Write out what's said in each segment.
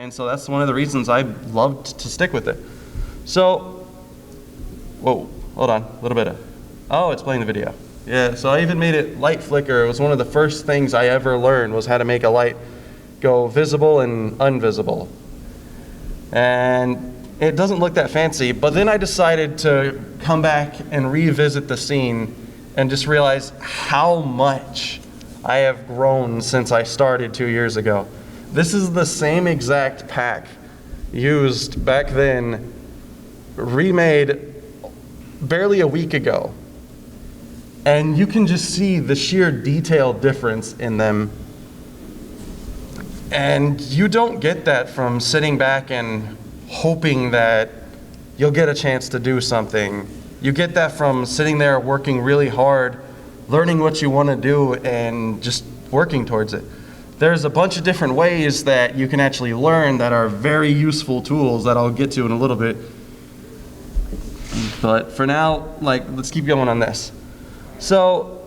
And so that's one of the reasons I loved to stick with it. So, whoa, hold on, a little bit of, oh, it's playing the video. Yeah, so I even made it light flicker. It was one of the first things I ever learned was how to make a light go visible and invisible. And it doesn't look that fancy, but then I decided to come back and revisit the scene and just realize how much I have grown since I started 2 years ago. This is the same exact pack used back then, remade barely a week ago. And you can just see the sheer detail difference in them. And you don't get that from sitting back and hoping that you'll get a chance to do something. You get that from sitting there working really hard, learning what you want to do, and just working towards it. There's a bunch of different ways that you can actually learn that are very useful tools that I'll get to in a little bit. But for now, let's keep going on this. So,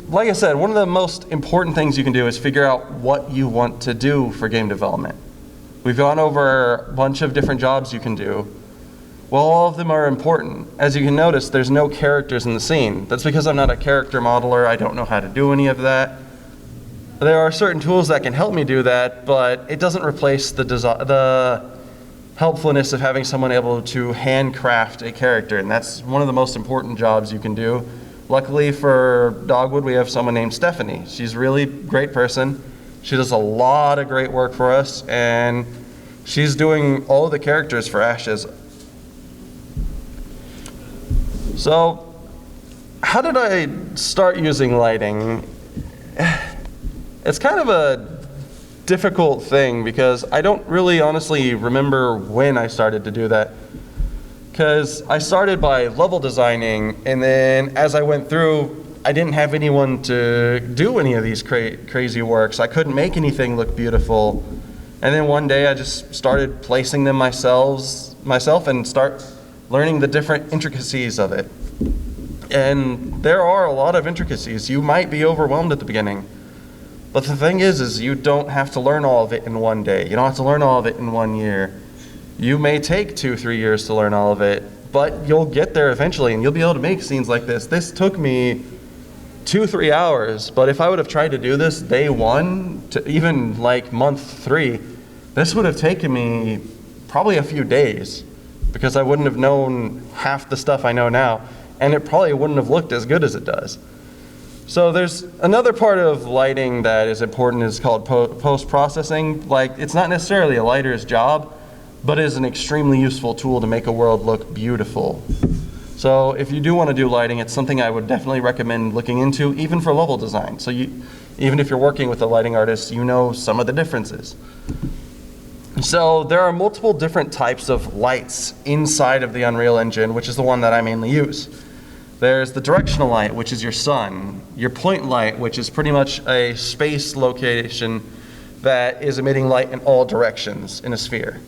like I said, one of the most important things you can do is figure out what you want to do for game development. We've gone over a bunch of different jobs you can do. Well, all of them are important. As you can notice, there's no characters in the scene. That's because I'm not a character modeler. I don't know how to do any of that. There are certain tools that can help me do that, but it doesn't replace the helpfulness of having someone able to handcraft a character, and that's one of the most important jobs you can do. Luckily for Dogwood, we have someone named Stephanie. She's a really great person. She does a lot of great work for us, and she's doing all of the characters for Ashes. So, how did I start using lighting? It's kind of a difficult thing because I don't really honestly remember when I started to do that. Because I started by level designing, and then as I went through, I didn't have anyone to do any of these crazy works. I couldn't make anything look beautiful. And then one day I just started placing them myself and start learning the different intricacies of it. And there are a lot of intricacies. You might be overwhelmed at the beginning. But the thing is you don't have to learn all of it in one day. You don't have to learn all of it in 1 year. You may take 2-3 years to learn all of it, but you'll get there eventually and you'll be able to make scenes like this. This took me 2-3 hours, but if I would have tried to do this day one to even month 3, this would have taken me probably a few days because I wouldn't have known half the stuff I know now, and it probably wouldn't have looked as good as it does. So there's another part of lighting that is important is called post-processing. It's not necessarily a lighter's job, but it is an extremely useful tool to make a world look beautiful. So if you do want to do lighting, it's something I would definitely recommend looking into, even for level design. So even if you're working with a lighting artist, you know some of the differences. So there are multiple different types of lights inside of the Unreal Engine, which is the one that I mainly use. There's the directional light, which is your sun. Your point light, which is pretty much a space location that is emitting light in all directions in a sphere.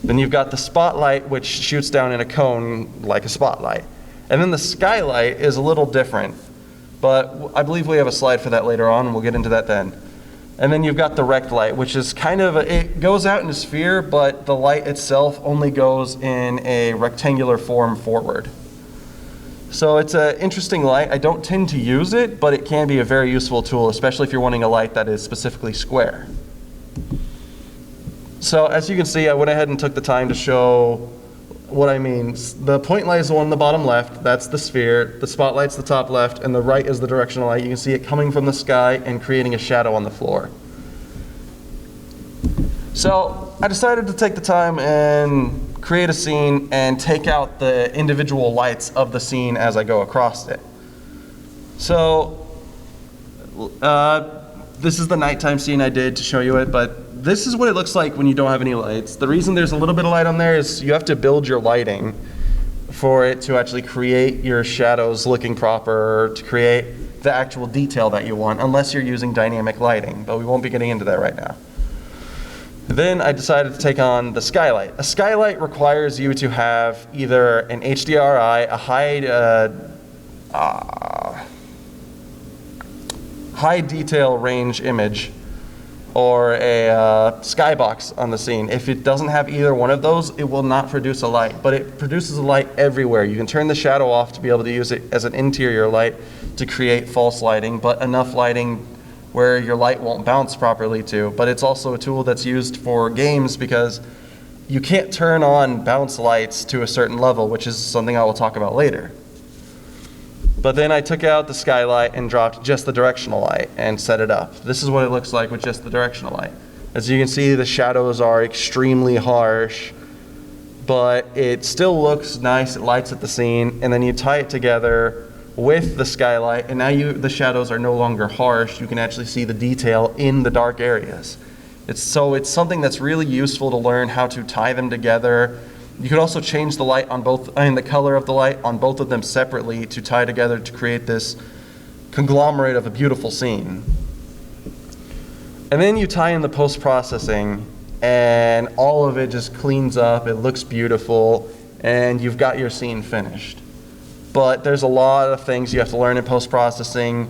Then you've got the spotlight, which shoots down in a cone like a spotlight. And then the skylight is a little different, but I believe we have a slide for that later on, and we'll get into that then. And then you've got the rect light, which is it goes out in a sphere, but the light itself only goes in a rectangular form forward. So it's an interesting light. I don't tend to use it, but it can be a very useful tool, especially if you're wanting a light that is specifically square. So as you can see, I went ahead and took the time to show what I mean. The point light is the one on the bottom left. That's the sphere. The spotlight's the top left, and the right is the directional light. You can see it coming from the sky and creating a shadow on the floor. So I decided to take the time and create a scene and take out the individual lights of the scene as I go across it. So this is the nighttime scene I did to show you it, but this is what it looks like when you don't have any lights. The reason there's a little bit of light on there is you have to build your lighting for it to actually create your shadows looking proper, to create the actual detail that you want, unless you're using dynamic lighting, but we won't be getting into that right now. Then I decided to take on the skylight. A skylight requires you to have either an HDRI, a high detail range image, or a skybox on the scene. If it doesn't have either one of those, it will not produce a light, but it produces a light everywhere. You can turn the shadow off to be able to use it as an interior light to create false lighting, but enough lighting where your light won't bounce properly too. But it's also a tool that's used for games because you can't turn on bounce lights to a certain level, which is something I will talk about later. But then I took out the skylight and dropped just the directional light and set it up. This is what it looks like with just the directional light. As you can see, the shadows are extremely harsh, but it still looks nice. It lights up the scene, and then you tie it together with the skylight, and now the shadows are no longer harsh. You can actually see the detail in the dark areas. It's something that's really useful to learn how to tie them together. You could also change the light on both, the color of the light on both of them separately to tie together to create this conglomerate of a beautiful scene. And then you tie in the post-processing, and all of it just cleans up, it looks beautiful, and you've got your scene finished. But there's a lot of things you have to learn in post-processing,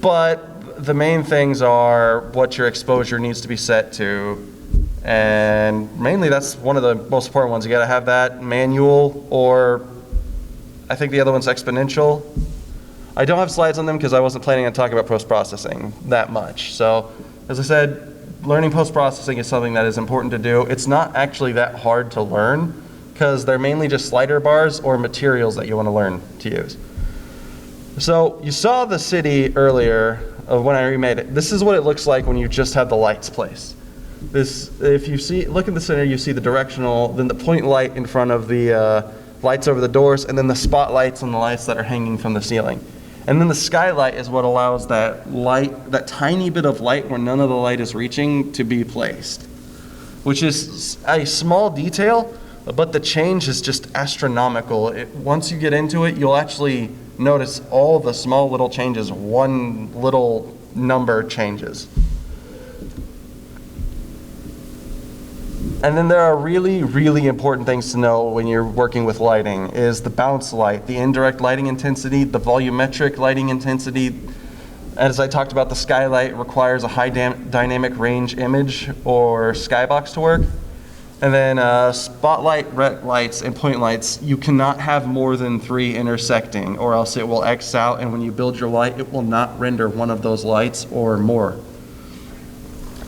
but the main things are what your exposure needs to be set to. And mainly that's one of the most important ones. You gotta have that manual, or I think the other one's exponential. I don't have slides on them because I wasn't planning on talking about post-processing that much. So, as I said, learning post-processing is something that is important to do. It's not actually that hard to learn because they're mainly just slider bars or materials that you wanna learn to use. So, you saw the city earlier of when I remade it. This is what it looks like when you just have the lights placed. If you look in the center, you see the directional, then the point light in front of the lights over the doors, and then the spotlights on the lights that are hanging from the ceiling. And then the skylight is what allows that light, that tiny bit of light where none of the light is reaching, to be placed, which is a small detail, but the change is just astronomical. Once you get into it, you'll actually notice all the small little changes, one little number changes. And then there are really, really important things to know when you're working with lighting is the bounce light, the indirect lighting intensity, the volumetric lighting intensity. As I talked about, the skylight requires a high dynamic range image or skybox to work. And then spotlight, red lights, and point lights, you cannot have more than 3 intersecting, or else it will X out, and when you build your light, it will not render one of those lights or more.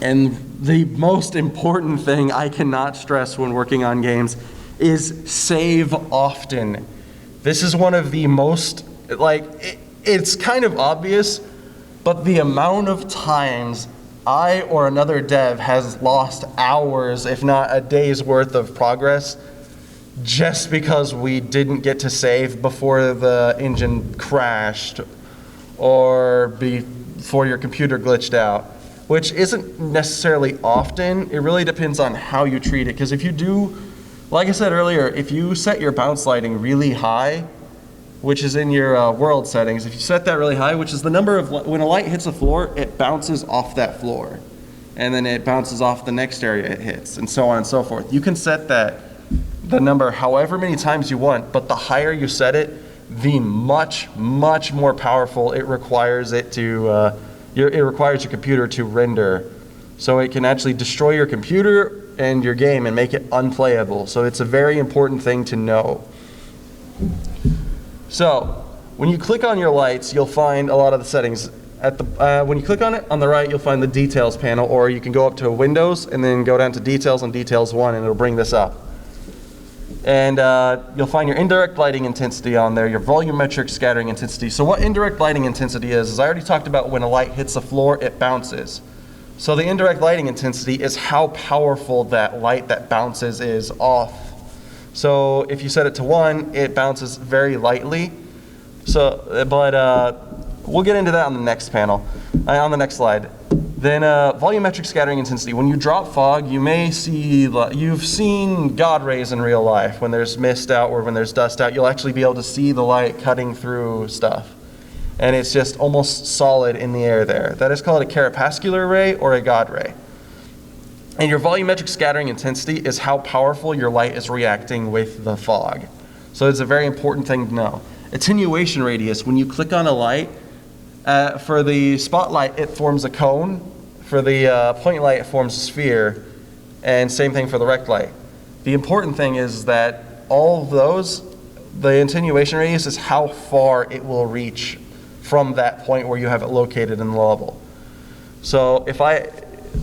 And the most important thing I cannot stress when working on games is save often. This is one of the most, it's kind of obvious, but the amount of times I or another dev has lost hours, if not a day's worth of progress, just because we didn't get to save before the engine crashed or before your computer glitched out. Which isn't necessarily often. It really depends on how you treat it. Because if you do, like I said earlier, if you set your bounce lighting really high, which is in your world settings, if you set that really high, which is the number of, when a light hits a floor, it bounces off that floor. And then it bounces off the next area it hits, and so on and so forth. You can set the number however many times you want, but the higher you set it, the much, much more powerful it requires it to, it requires your computer to render. So it can actually destroy your computer and your game and make it unplayable. So it's a very important thing to know. So when you click on your lights, you'll find a lot of the settings. When you click on it, on the right, you'll find the details panel, or you can go up to Windows and then go down to details and details 1, and it'll bring this up. And you'll find your indirect lighting intensity on there, your volumetric scattering intensity. So what indirect lighting intensity is I already talked about when a light hits the floor, it bounces. So the indirect lighting intensity is how powerful that light that bounces is off. So if you set it to 1, it bounces very lightly. So, but we'll get into that on the next panel, on the next slide. Then volumetric scattering intensity. When you drop fog, you may see, you've seen God rays in real life. When there's mist out or when there's dust out, you'll actually be able to see the light cutting through stuff. And it's just almost solid in the air there. That is called a crepuscular ray or a God ray. And your volumetric scattering intensity is how powerful your light is reacting with the fog. So it's a very important thing to know. Attenuation radius, when you click on a light, for the spotlight, it forms a cone. For the point light, it forms a sphere, and same thing for the rect light. The important thing is that all of those, the attenuation radius is how far it will reach from that point where you have it located in the level. So if I'm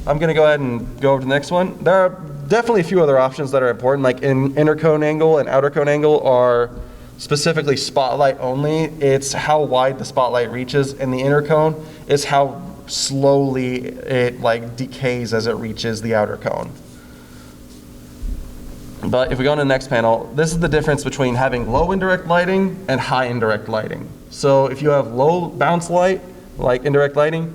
going to go ahead and go over to the next one. There are definitely a few other options that are important, like inner cone angle and outer cone angle are specifically spotlight only. It's how wide the spotlight reaches, and the inner cone is how slowly it like decays as it reaches the outer cone. But if we go to the next panel, this is the difference between having low indirect lighting and high indirect lighting. So if you have low bounce light, like indirect lighting,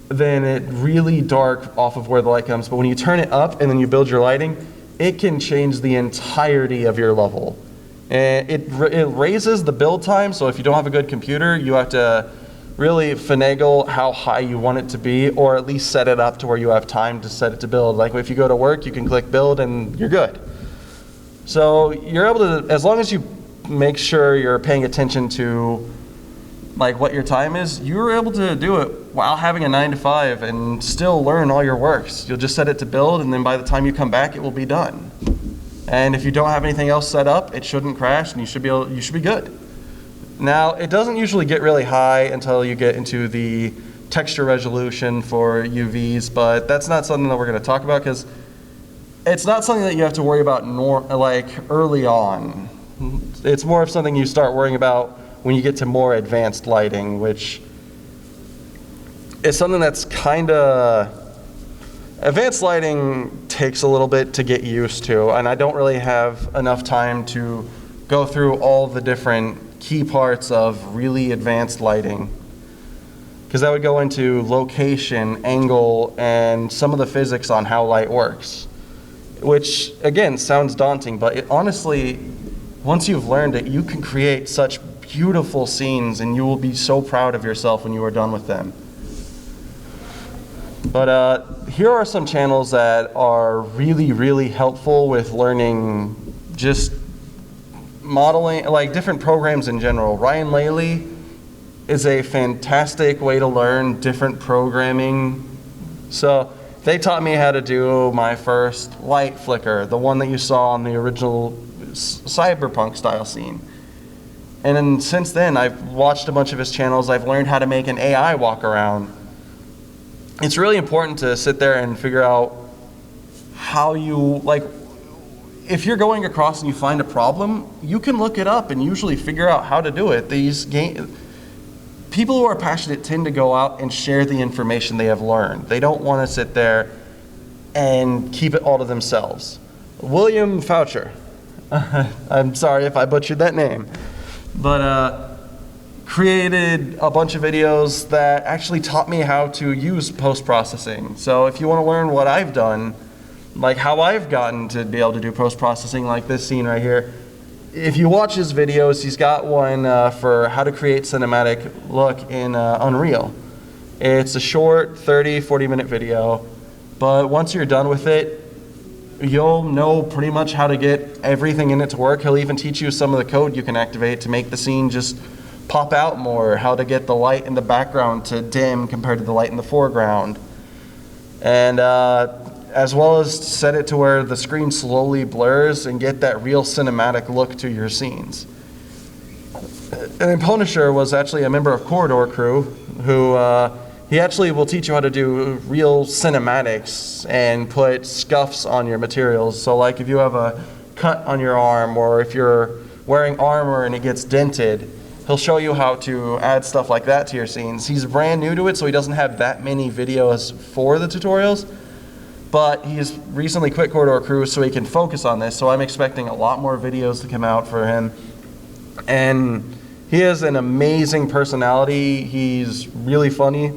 then it really dark off of where the light comes. But when you turn it up and then you build your lighting, it can change the entirety of your level. And it raises the build time, so if you don't have a good computer, you have to really finagle how high you want it to be, or at least set it up to where you have time to set it to build. Like if you go to work, you can click build and you're good. So you're able to, as long as you make sure you're paying attention to like what your time is, you're able to do it while having a 9 to 5 and still learn all your works. You'll just set it to build, and then by the time you come back, it will be done. And if you don't have anything else set up, it shouldn't crash, and you should be good. Now, it doesn't usually get really high until you get into the texture resolution for UVs, but that's not something that we're going to talk about because it's not something that you have to worry about like early on. It's more of something you start worrying about when you get to more advanced lighting, which is something that's kind of, advanced lighting takes a little bit to get used to, and I don't really have enough time to go through all the different key parts of really advanced lighting, because that would go into location, angle, and some of the physics on how light works, which again sounds daunting, but honestly, once you've learned it, you can create such beautiful scenes, and you will be so proud of yourself when you are done with them. But here are some channels that are really, really helpful with learning just modeling, like different programs in general. Ryan Laley is a fantastic way to learn different programming. So they taught me how to do my first light flicker, the one that you saw on the original cyberpunk style scene. And then since then, I've watched a bunch of his channels. I've learned how to make an AI walk around. It's really important to sit there and figure out how you, like, if you're going across and you find a problem, you can look it up and usually figure out how to do it. People who are passionate tend to go out and share the information they have learned. They don't want to sit there and keep it all to themselves. William Foucher, I'm sorry if I butchered that name, but created a bunch of videos that actually taught me how to use post-processing. So if you want to learn what I've done, like how I've gotten to be able to do post-processing like this scene right here, if you watch his videos, he's got one for how to create cinematic look in Unreal. It's a short 30, 40-minute video, but once you're done with it, you'll know pretty much how to get everything in it to work. He'll even teach you some of the code you can activate to make the scene just pop out more, how to get the light in the background to dim compared to the light in the foreground. And as well as set it to where the screen slowly blurs and get that real cinematic look to your scenes. And Punisher was actually a member of Corridor Crew who he actually will teach you how to do real cinematics and put scuffs on your materials. So like if you have a cut on your arm, or if you're wearing armor and it gets dented, he'll show you how to add stuff like that to your scenes. He's brand new to it, so he doesn't have that many videos for the tutorials, but he's recently quit Corridor Crew so he can focus on this, so I'm expecting a lot more videos to come out for him. And he has an amazing personality. He's really funny.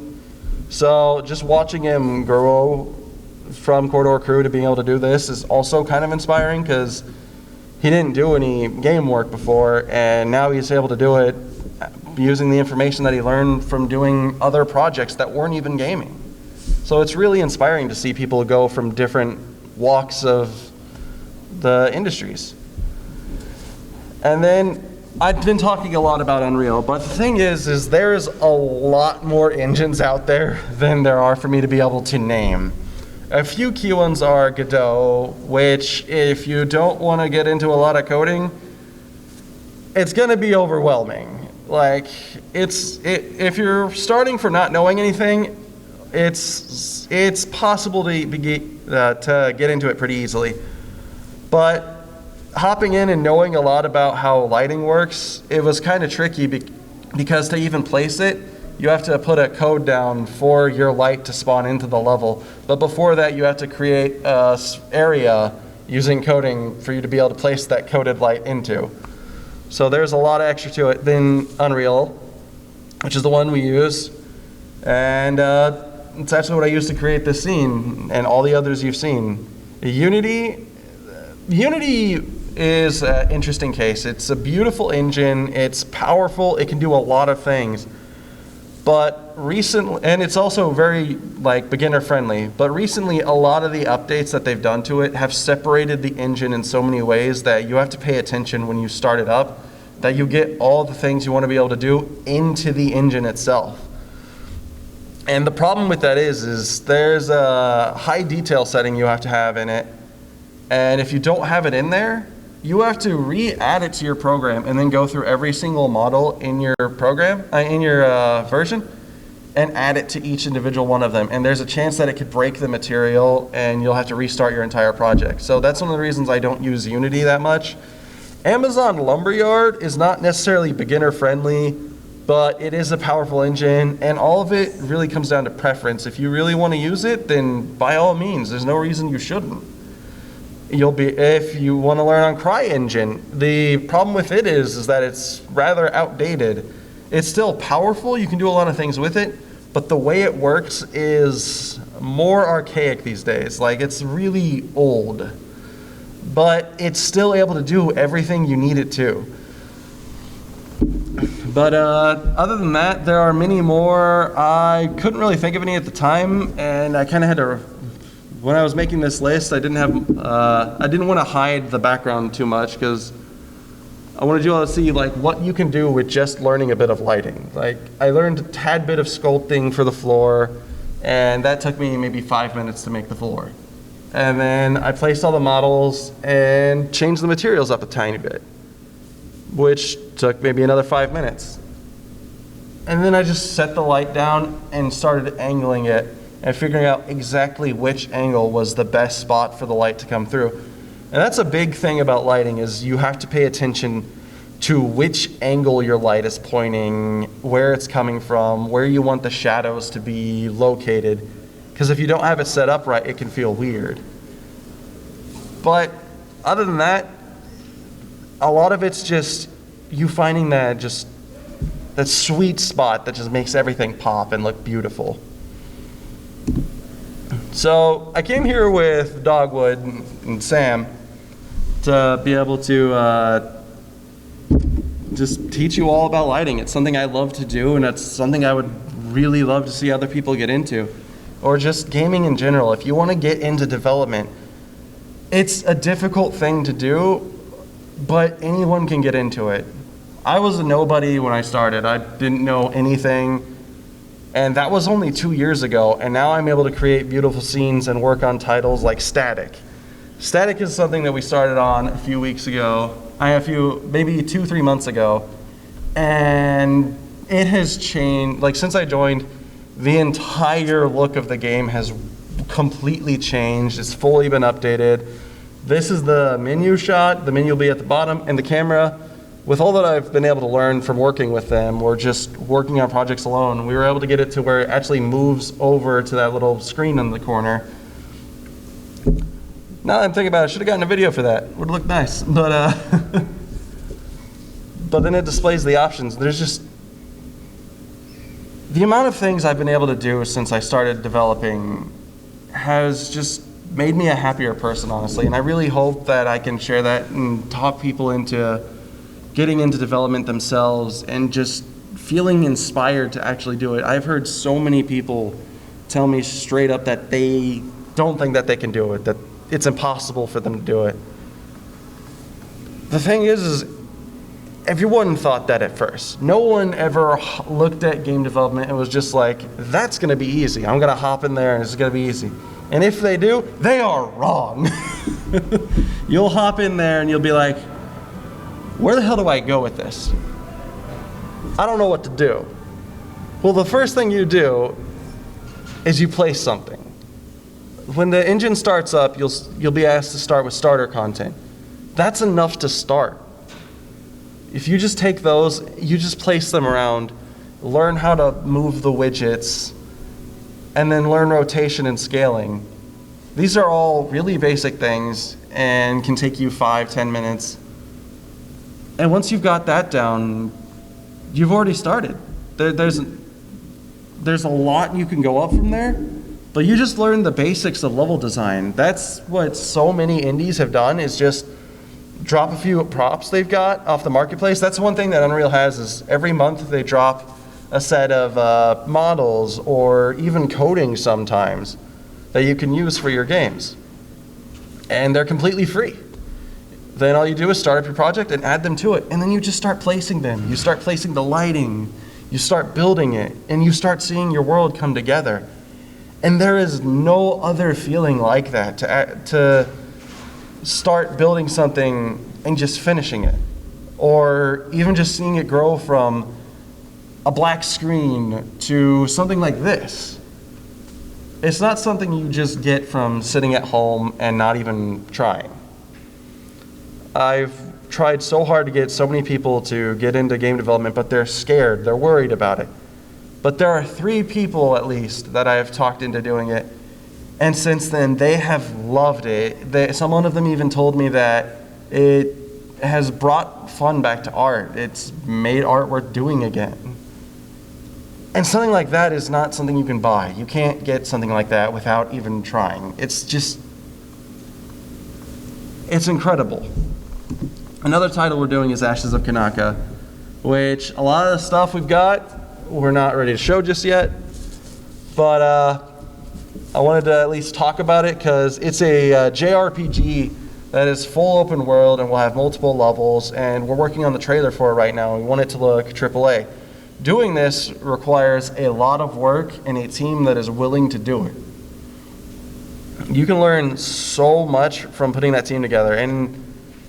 So just watching him grow from Corridor Crew to being able to do this is also kind of inspiring, because he didn't do any game work before, and now he's able to do it using the information that he learned from doing other projects that weren't even gaming. So it's really inspiring to see people go from different walks of the industries. And then I've been talking a lot about Unreal, but the thing is there's a lot more engines out there than there are for me to be able to name. A few key ones are Godot, which if you don't want to get into a lot of coding, it's going to be overwhelming. Like, if you're starting from not knowing anything, it's possible to get into it pretty easily. But hopping in and knowing a lot about how lighting works, it was kind of tricky because to even place it, you have to put a code down for your light to spawn into the level. But before that, you have to create an area using coding for you to be able to place that coded light into. So there's a lot of extra to it than Unreal, which is the one we use. And it's actually what I used to create this scene and all the others you've seen. Unity is an interesting case. It's a beautiful engine, it's powerful, it can do a lot of things. But recently, and it's also very beginner friendly, but recently a lot of the updates that they've done to it have separated the engine in so many ways that you have to pay attention when you start it up, that you get all the things you want to be able to do into the engine itself. And the problem with that is there's a high detail setting you have to have in it, and if you don't have it in there, you have to re-add it to your program and then go through every single model in your program, in your version, and add it to each individual one of them. And there's a chance that it could break the material and you'll have to restart your entire project. So that's one of the reasons I don't use Unity that much. Amazon Lumberyard is not necessarily beginner friendly, but it is a powerful engine, and all of it really comes down to preference. If you really want to use it, then by all means, there's no reason you shouldn't. If you want to learn on Cryengine, the problem with it is that it's rather outdated. It's still powerful, you can do a lot of things with it, but the way it works is more archaic these days. Like, it's really old, but it's still able to do everything you need it to. But other than that, there are many more. I couldn't really think of any at the time, and I kind of had to. When I was making this list, I didn't want to hide the background too much because I wanted you all to see what you can do with just learning a bit of lighting. I learned a tad bit of sculpting for the floor, and that took me maybe 5 minutes to make the floor. And then I placed all the models and changed the materials up a tiny bit, which took maybe another 5 minutes. And then I just set the light down and started angling it and figuring out exactly which angle was the best spot for the light to come through. And that's a big thing about lighting, is you have to pay attention to which angle your light is pointing, where it's coming from, where you want the shadows to be located. Because if you don't have it set up right, it can feel weird. But other than that, a lot of it's just you finding that sweet spot that just makes everything pop and look beautiful. So I came here with Dogwood and Sam to be able to just teach you all about lighting. It's something I love to do, and it's something I would really love to see other people get into, or just gaming in general. If you want to get into development, it's a difficult thing to do, but anyone can get into it. I was a nobody when I started. I didn't know anything. And that was only 2 years ago, and now I'm able to create beautiful scenes and work on titles like Static. Static is something that we started on a few weeks ago, maybe 2-3 months ago, and it has changed. Since I joined, the entire look of the game has completely changed. It's fully been updated. This is the menu shot. The menu will be at the bottom, and the camera. With all that I've been able to learn from working with them or just working on projects alone, we were able to get it to where it actually moves over to that little screen in the corner. Now that I'm thinking about it, I should have gotten a video for that. Would look nice. But but then it displays the options. There's just the amount of things I've been able to do since I started developing has just made me a happier person, honestly. And I really hope that I can share that and talk people into getting into development themselves and just feeling inspired to actually do it. I've heard so many people tell me straight up that they don't think that they can do it, that it's impossible for them to do it. The thing is everyone thought that at first. No one ever looked at game development and was just like, that's going to be easy. I'm going to hop in there and it's going to be easy. And if they do, they are wrong. You'll hop in there and you'll be like, where the hell do I go with this? I don't know what to do. Well, the first thing you do is you place something. When the engine starts up, you'll be asked to start with starter content. That's enough to start. If you just take those, you just place them around, learn how to move the widgets, and then learn rotation and scaling. These are all really basic things and can take you 5-10 minutes. And once you've got that down, you've already started. There's a lot you can go up from there, but you just learn the basics of level design. That's what so many indies have done, is just drop a few props they've got off the marketplace. That's one thing that Unreal has, is every month they drop a set of models or even coding sometimes that you can use for your games. And they're completely free. Then all you do is start up your project and add them to it. And then you just start placing them. You start placing the lighting. You start building it. And you start seeing your world come together. And there is no other feeling like that, to start building something and just finishing it. Or even just seeing it grow from a black screen to something like this. It's not something you just get from sitting at home and not even trying. I've tried so hard to get so many people to get into game development, but they're scared, they're worried about it. But there are 3 people at least that I have talked into doing it, and since then they have loved it. Some of them even told me that it has brought fun back to art. It's made art worth doing again. And something like that is not something you can buy. You can't get something like that without even trying. It's incredible. Another title we're doing is Ashes of Kanaka, which a lot of the stuff we've got, we're not ready to show just yet. But I wanted to at least talk about it because it's a JRPG that is full open world and will have multiple levels, and we're working on the trailer for it right now. We want it to look AAA. Doing this requires a lot of work and a team that is willing to do it. You can learn so much from putting that team together, and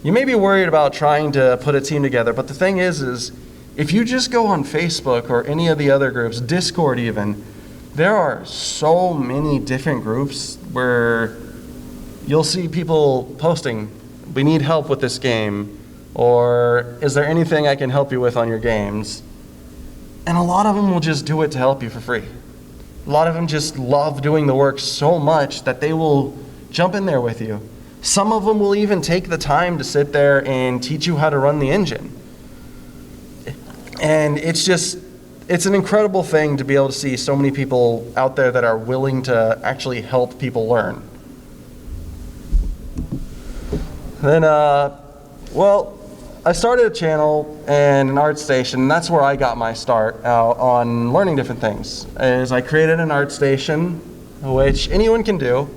you may be worried about trying to put a team together, but the thing is if you just go on Facebook or any of the other groups, Discord even, there are so many different groups where you'll see people posting, we need help with this game, or is there anything I can help you with on your games? And a lot of them will just do it to help you for free. A lot of them just love doing the work so much that they will jump in there with you. Some of them will even take the time to sit there and teach you how to run the engine. And it's an incredible thing to be able to see so many people out there that are willing to actually help people learn. Then, I started a channel and an art station, and that's where I got my start out on learning different things. Is I created an art station, which anyone can do,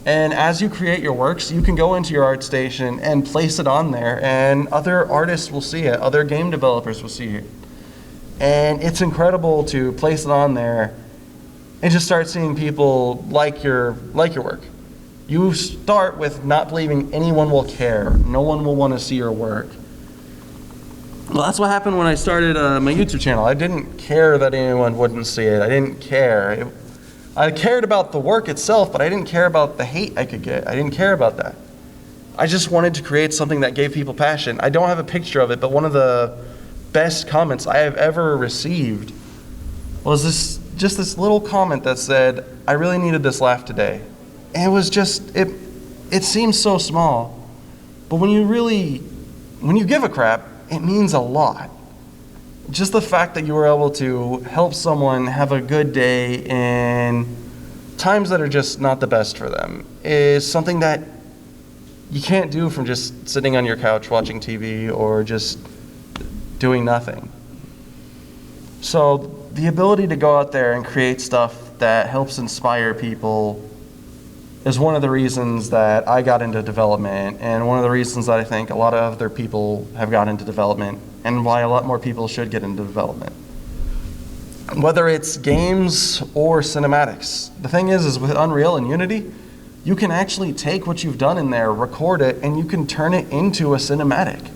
and as you create your works, you can go into your art station and place it on there, and other artists will see it, other game developers will see it. And it's incredible to place it on there and just start seeing people like your work. You start with not believing anyone will care. No one will want to see your work. Well, that's what happened when I started my YouTube channel. I didn't care that anyone wouldn't see it. I didn't care. I cared about the work itself, but I didn't care about the hate I could get. I didn't care about that. I just wanted to create something that gave people passion. I don't have a picture of it, but one of the best comments I have ever received was this little comment that said, "I really needed this laugh today." And it was just, it seems so small, but when you give a crap, it means a lot. Just the fact that you were able to help someone have a good day in times that are just not the best for them is something that you can't do from just sitting on your couch watching TV or just doing nothing. So the ability to go out there and create stuff that helps inspire people is one of the reasons that I got into development, and one of the reasons that I think a lot of other people have got into development, and why a lot more people should get into development. Whether it's games or cinematics. The thing is with Unreal and Unity, you can actually take what you've done in there, record it, and you can turn it into a cinematic.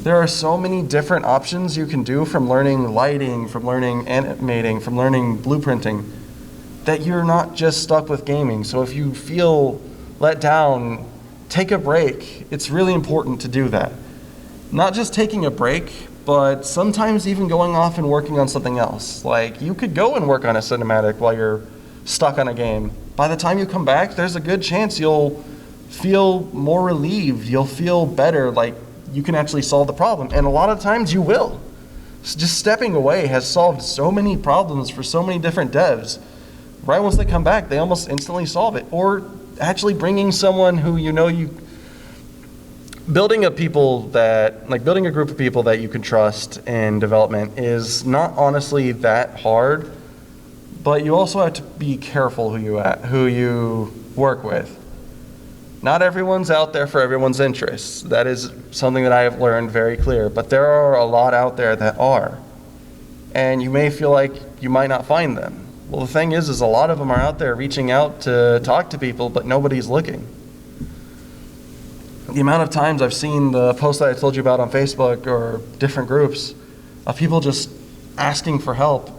There are so many different options you can do, from learning lighting, from learning animating, from learning blueprinting, that you're not just stuck with gaming. So if you feel let down, take a break. It's really important to do that. Not just taking a break, but sometimes even going off and working on something else. Like, you could go and work on a cinematic while you're stuck on a game. By the time you come back, there's a good chance you'll feel more relieved. You'll feel better, like you can actually solve the problem. And a lot of times you will. So just stepping away has solved so many problems for so many different devs. Right once they come back, they almost instantly solve it. Or actually bringing someone who building a group of people that you can trust in development is not honestly that hard, but you also have to be careful who you work with. Not everyone's out there for everyone's interests. That is something that I have learned very clear, but there are a lot out there that are. And you may feel like you might not find them. Well, the thing is a lot of them are out there reaching out to talk to people, but nobody's looking. The amount of times I've seen the posts that I told you about on Facebook or different groups of people just asking for help,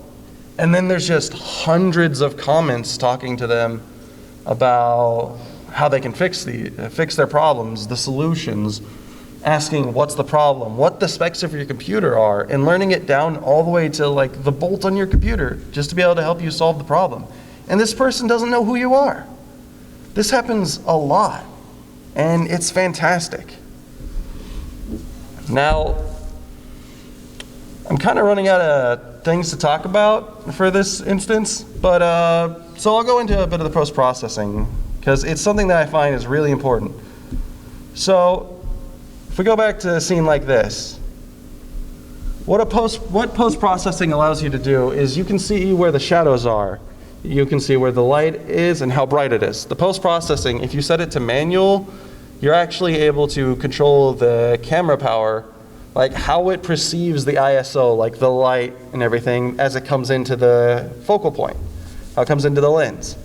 and then there's just hundreds of comments talking to them about how they can fix their problems, the solutions, asking what's the problem, what the specs of your computer are, and learning it down all the way to like the bolt on your computer just to be able to help you solve the problem. And this person doesn't know who you are. This happens a lot, and it's fantastic. Now, I'm kind of running out of things to talk about for this instance, but so I'll go into a bit of the post-processing because it's something that I find is really important. So if we go back to a scene like this, what post-processing allows you to do is you can see where the shadows are. You can see where the light is and how bright it is. The post-processing, if you set it to manual, you're actually able to control the camera power, like how it perceives the ISO, like the light and everything as it comes into the focal point, how it comes into the lens.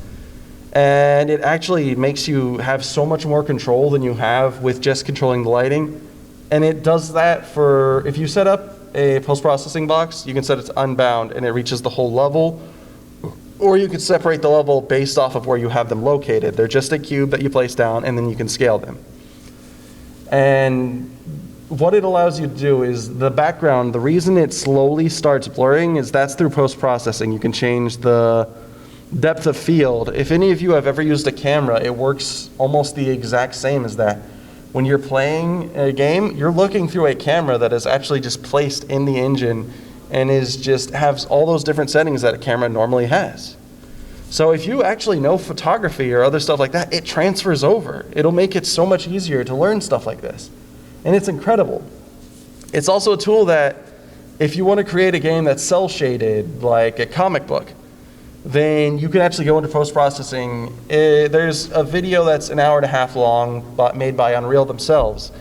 And it actually makes you have so much more control than you have with just controlling the lighting. And it does that for, if you set up a post-processing box, you can set it to unbound and it reaches the whole level. Or you could separate the level based off of where you have them located. They're just a cube that you place down and then you can scale them. And what it allows you to do is the background, the reason it slowly starts blurring is that's through post-processing. You can change the depth of field. If any of you have ever used a camera, it works almost the exact same as that. When you're playing a game, you're looking through a camera that is actually just placed in the engine and has all those different settings that a camera normally has. So if you actually know photography or other stuff like that, it transfers over. It'll make it so much easier to learn stuff like this. And it's incredible. It's also a tool that if you want to create a game that's cel-shaded, like a comic book, then you can actually go into post-processing. There's a video that's an hour and a half long, but made by Unreal themselves,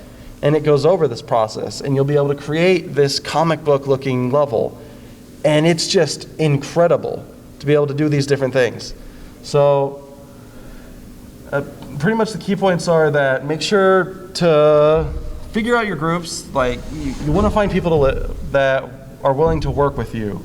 and it goes over this process, and you'll be able to create this comic book looking level. And it's just incredible to be able to do these different things. So pretty much the key points are that make sure to figure out your groups. Like you want to find people that are willing to work with you.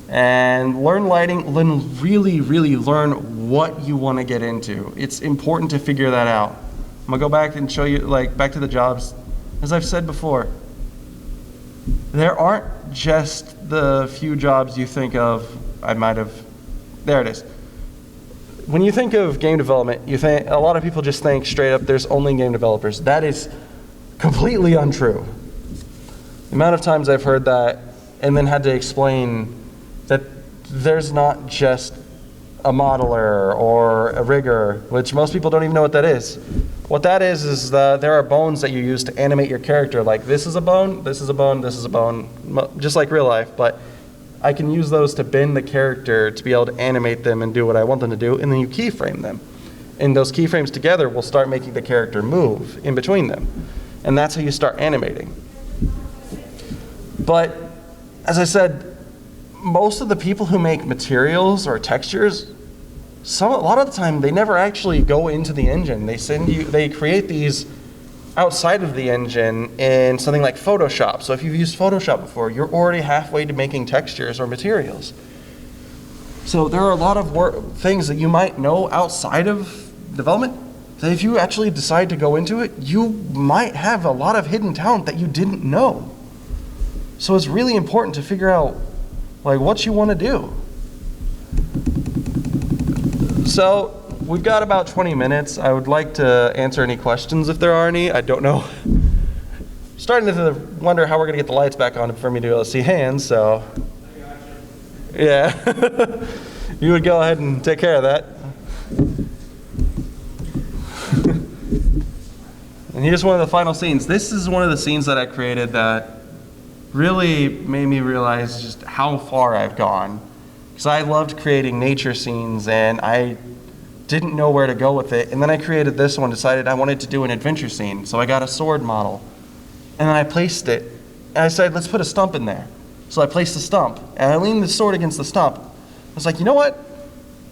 And learn lighting, really learn what you want to get into. It's important to figure that out. I'm gonna go back and show you, back to the jobs. As I've said before, there aren't just the few jobs you think of. There it is. When you think of game development, a lot of people just think straight up there's only game developers. That is completely untrue. The amount of times I've heard that and then had to explain that there's not just a modeler or a rigger, which most people don't even know what that is. What that is there are bones that you use to animate your character. Like this is a bone, this is a bone, this is a bone, just like real life, but I can use those to bend the character to be able to animate them and do what I want them to do, and then you keyframe them. And those keyframes together will start making the character move in between them. And that's how you start animating. But as I said, most of the people who make materials or textures, a lot of the time they never actually go into the engine. They create these outside of the engine in something like Photoshop. So if you've used Photoshop before, you're already halfway to making textures or materials. So there are a lot of things that you might know outside of development that if you actually decide to go into it, you might have a lot of hidden talent that you didn't know. So it's really important to figure out like what you want to do. So we've got about 20 minutes. I would like to answer any questions if there are any. I don't know. Starting to wonder how we're going to get the lights back on for me to be able to see hands, so. Yeah. You would go ahead and take care of that. And here's one of the final scenes. This is one of the scenes that I created that really made me realize just how far I've gone. Because I loved creating nature scenes and I didn't know where to go with it. And then I created this one, decided I wanted to do an adventure scene. So I got a sword model and then I placed it. And I said, let's put a stump in there. So I placed the stump and I leaned the sword against the stump. I was like, you know what?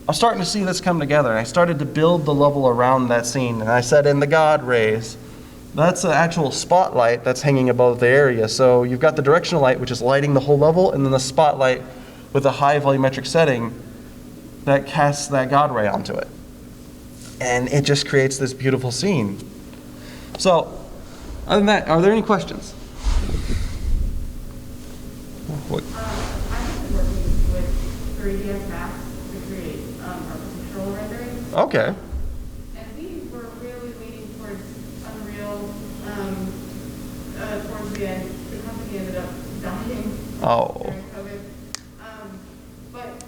I'm starting to see this come together. And I started to build the level around that scene. And I said, in the God rays, that's an actual spotlight that's hanging above the area. So you've got the directional light, which is lighting the whole level, and then the spotlight with a high volumetric setting that casts that God ray onto it. And it just creates this beautiful scene. So, other than that, are there any questions? What? I've been working with 3ds Max to create architectural renderings. Okay. And we were really leaning towards Unreal towards the end. The company ended up dying during COVID. But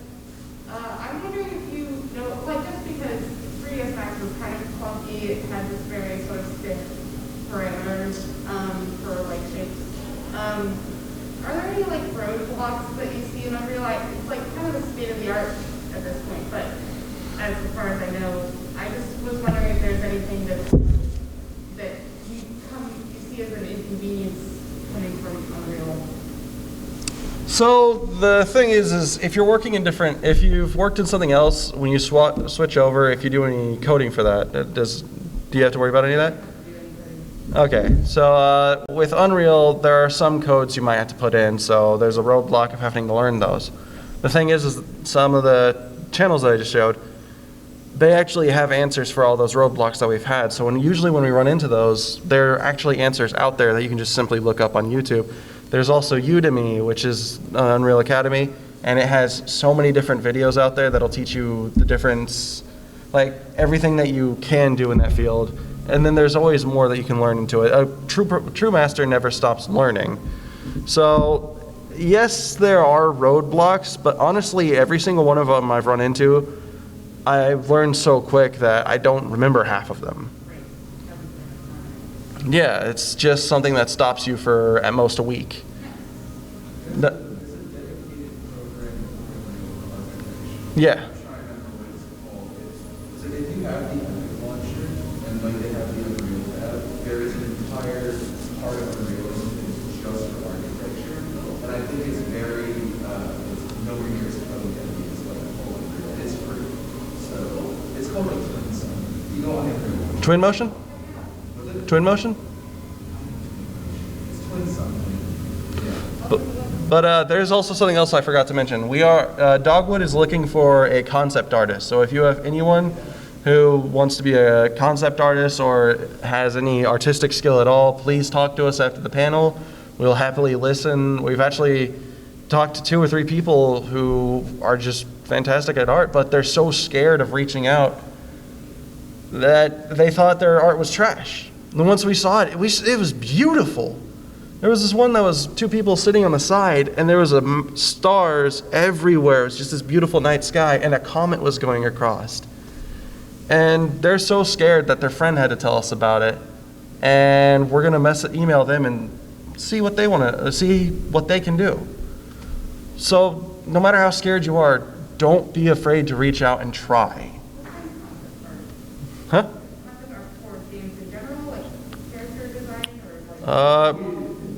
I'm wondering if you know, like, just because 3ds Max was kind of clunky, it had this very sort of stiff parameters for like shapes. Are there any like roadblocks that you see in Unreal? It's like kind of the state of the art at this point, but as far as I know, I just was wondering if there's anything that you see as an inconvenience coming from Unreal. So the thing is if you're working in if you've worked in something else, when you switch over, if you do any coding for that, do you have to worry about any of that? Okay, so with Unreal, there are some codes you might have to put in, so there's a roadblock of having to learn those. The thing is some of the channels that I just showed, they actually have answers for all those roadblocks that we've had. So usually when we run into those, there are actually answers out there that you can just simply look up on YouTube. There's also Udemy, which is Unreal Academy, and it has so many different videos out there that'll teach you the difference, like everything that you can do in that field. And then there's always more that you can learn into it. A true master never stops learning. So yes, there are roadblocks, but honestly, every single one of them I've run into, I've learned so quick that I don't remember half of them. Yeah, it's just something that stops you for at most a week. Yeah. Twin motion? Twin motion? But there's also something else I forgot to mention. Dogwood is looking for a concept artist. So if you have anyone who wants to be a concept artist or has any artistic skill at all, please talk to us after the panel. We'll happily listen. We've actually talked to 2 or 3 people who are just fantastic at art, but they're so scared of reaching out that they thought their art was trash. And once we saw it, it was beautiful. There was this one that was 2 people sitting on the side, and there was stars everywhere. It was just this beautiful night sky, and a comet was going across. And they're so scared that their friend had to tell us about it. And we're gonna email them and see what they see what they can do. So no matter how scared you are, don't be afraid to reach out and try. Huh? Methods are for games in general, like character design or like?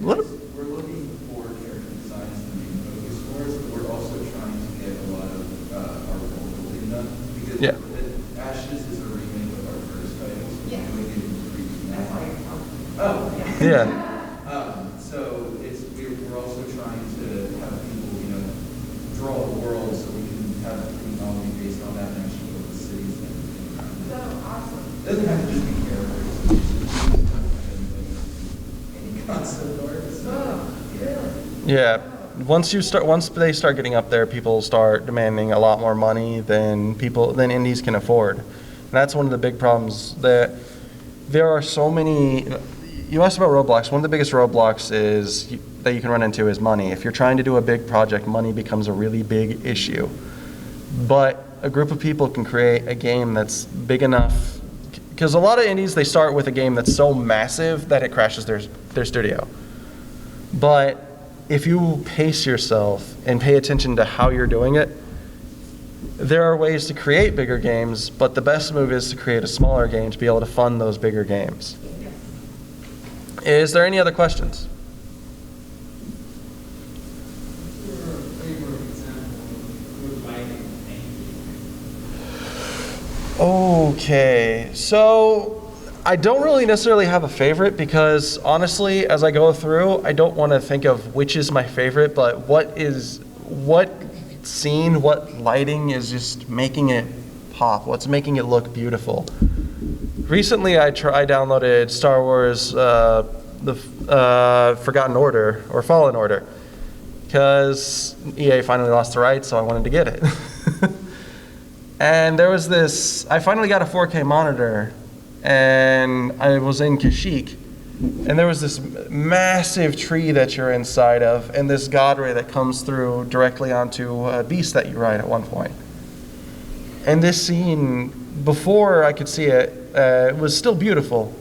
Little, We're looking for character design as the main focus for us, but we're also trying to get a lot of our world building done. Because Yeah. Ashes is a remake of our first title, so Yeah. we're doing it in 3D now. That's why you're talking. Oh, yeah. So we're also trying to have people, draw a world so we can have technology based on that and actually build the cities and everything around it. So awesome. It doesn't have to just be characters. Any concept art. Oh, really? Yeah. Once they start getting up there, people start demanding a lot more money than indies can afford. And that's one of the big problems, that there are so many. You asked about roadblocks. One of the biggest roadblocks that you can run into is money. If you're trying to do a big project, money becomes a really big issue. But a group of people can create a game that's big enough, because a lot of indies, they start with a game that's so massive that it crashes their studio. But if you pace yourself and pay attention to how you're doing it, there are ways to create bigger games, but the best move is to create a smaller game to be able to fund those bigger games. Yes. Is there any other questions? Okay, so I don't really necessarily have a favorite, because honestly, as I go through, I don't want to think of which is my favorite, but what scene, what lighting is just making it pop, what's making it look beautiful. Recently, I downloaded Star Wars, the Forgotten Order, or Fallen Order, because EA finally lost the rights, so I wanted to get it. And there was I finally got a 4K monitor, and I was in Kashyyyk, and there was this massive tree that you're inside of, and this god ray that comes through directly onto a beast that you ride at one point. And this scene, before I could see it, it was still beautiful,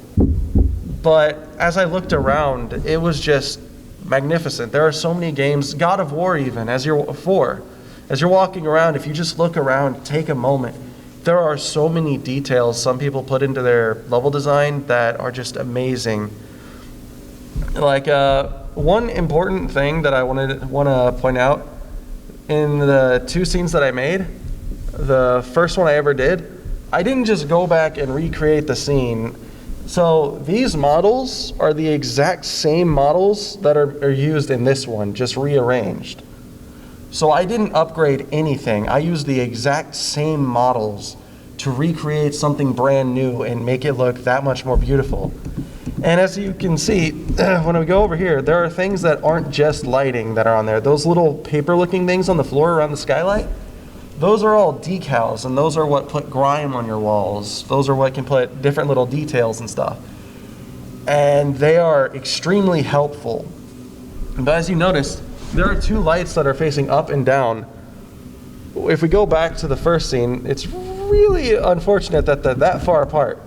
but as I looked around, it was just magnificent. There are so many games, God of War even, as you're walking around, if you just look around, take a moment, there are so many details some people put into their level design that are just amazing. Like, one important thing that I want to point out, in the 2 scenes that I made, the first one I ever did, I didn't just go back and recreate the scene. So these models are the exact same models that are used in this one, just rearranged. So I didn't upgrade anything. I used the exact same models to recreate something brand new and make it look that much more beautiful. And as you can see, when we go over here, there are things that aren't just lighting that are on there. Those little paper-looking things on the floor around the skylight, those are all decals, and those are what put grime on your walls. Those are what can put different little details and stuff. And they are extremely helpful. But as you noticed, there are 2 lights that are facing up and down. If we go back to the first scene, it's really unfortunate that they're that far apart.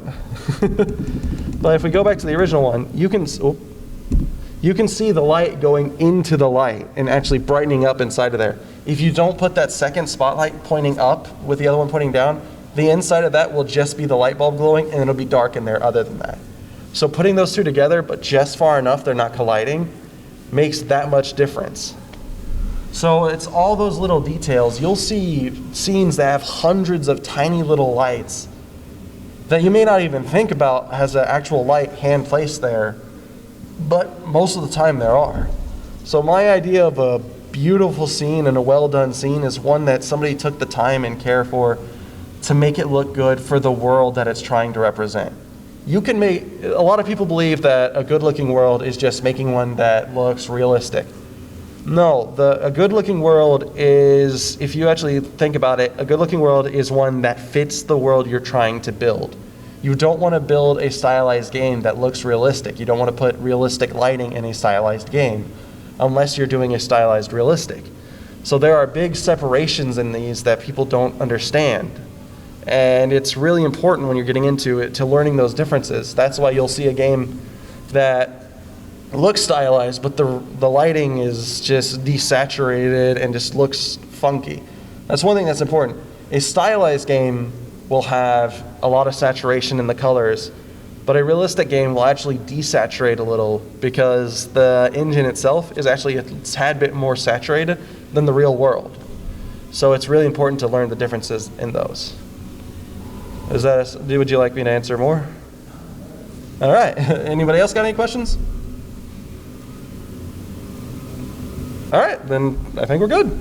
But if we go back to the original one, you can see the light going into the light and actually brightening up inside of there. If you don't put that second spotlight pointing up with the other one pointing down, the inside of that will just be the light bulb glowing, and it'll be dark in there other than that. So putting those 2 together, but just far enough they're not colliding, makes that much difference. So it's all those little details. You'll see scenes that have hundreds of tiny little lights that you may not even think about as an actual light hand placed there, but most of the time there are. So my idea of a beautiful scene and a well done scene is one that somebody took the time and care for to make it look good for the world that it's trying to represent. A lot of people believe that a good looking world is just making one that looks realistic. No, a good looking world is, if you actually think about it, a good looking world is one that fits the world you're trying to build. You don't want to build a stylized game that looks realistic. You don't want to put realistic lighting in a stylized game unless you're doing a stylized realistic. So there are big separations in these that people don't understand. And it's really important when you're getting into it to learning those differences. That's why you'll see a game that looks stylized, but the lighting is just desaturated and just looks funky. That's one thing that's important. A stylized game will have a lot of saturation in the colors, but a realistic game will actually desaturate a little because the engine itself is actually a tad bit more saturated than the real world. So it's really important to learn the differences in those. Would you like me to answer more? All right. Anybody else got any questions? All right, then I think we're good.